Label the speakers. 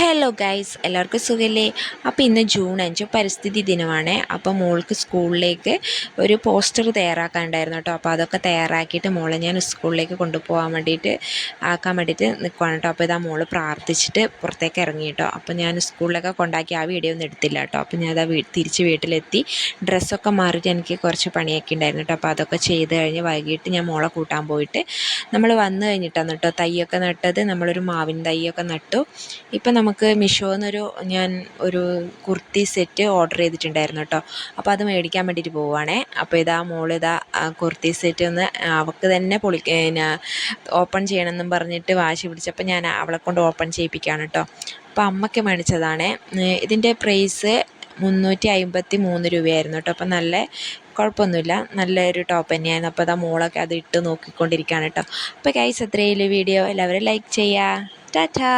Speaker 1: Hello guys, എല്ലാവർക്കും സുഖല്ലേ? അപ്പോൾ ഇന്ന് ജൂൺ 5 പരിസ്ഥിതി ദിനമാണ്. അപ്പോൾ മോൾക്ക് സ്കൂളിലേക്ക് ഒരു പോസ്റ്റർ തയ്യാറാക്കാനുണ്ടായിരുന്നു കേട്ടോ. അപ്പോൾ അതൊക്കെ തയ്യാറാക്കിയിട്ട് മോളെ ഞാൻ സ്കൂളിലേക്ക് കൊണ്ടുപോകാൻ വേണ്ടിയിട്ട് നിൽക്കുകയാണ് കേട്ടോ. അപ്പോൾ ഇതാ മോള് പ്രാർത്ഥിച്ചിട്ട് പുറത്തേക്ക് ഇറങ്ങി കേട്ടോ. അപ്പോൾ ഞാൻ സ്കൂളിലൊക്കെ കൊണ്ടാക്കി ആ വീഡിയോ ഒന്നും എടുത്തില്ല കേട്ടോ. അപ്പോൾ ഞാൻ തിരിച്ച് വീട്ടിലെത്തി ഡ്രസ്സൊക്കെ മാറിയിട്ട് എനിക്ക് കുറച്ച് പണിയൊക്കെ ഉണ്ടായിരുന്നു കേട്ടോ. അപ്പോൾ അതൊക്കെ ചെയ്ത് കഴിഞ്ഞ് വൈകിട്ട് ഞാൻ മോളെ കൂട്ടാൻ പോയിട്ട് നമ്മൾ വന്നു കഴിഞ്ഞിട്ടാണ് കേട്ടോ തൈയൊക്കെ നട്ടത്. നമ്മളൊരു മാവിൻ തൈയൊക്കെ നട്ടു. ഇപ്പം നമുക്ക് മീഷോന്നൊരു ഞാൻ ഒരു കുർത്തി സെറ്റ് ഓർഡർ ചെയ്തിട്ടുണ്ടായിരുന്നു കേട്ടോ. അപ്പോൾ അത് മേടിക്കാൻ വേണ്ടിയിട്ട് പോവുകയാണേ. അപ്പോൾ ഇതാ മോളിതാ കുർത്തി സെറ്റ് ഒന്ന് അവൾക്ക് തന്നെ ഓപ്പൺ ചെയ്യണമെന്നും പറഞ്ഞിട്ട് വാശി പിടിച്ചപ്പോൾ ഞാൻ അവളെ കൊണ്ട് ഓപ്പൺ ചെയ്യിപ്പിക്കുകയാണ് കേട്ടോ. അപ്പോൾ അമ്മയ്ക്ക് മേടിച്ചതാണ്. ഇതിൻ്റെ പ്രൈസ് 353 രൂപയായിരുന്നു കേട്ടോ. അപ്പം നല്ല കുഴപ്പമൊന്നുമില്ല, നല്ലൊരു ടോപ്പ് തന്നെയായിരുന്നു. അപ്പോൾ അതാ മോളൊക്കെ അത് ഇട്ട് നോക്കിക്കൊണ്ടിരിക്കുകയാണ് കേട്ടോ. അപ്പോൾ ഗൈസ്, അത്രയും വീഡിയോ എല്ലാവരും ലൈക്ക് ചെയ്യുക. ടാറ്റാ.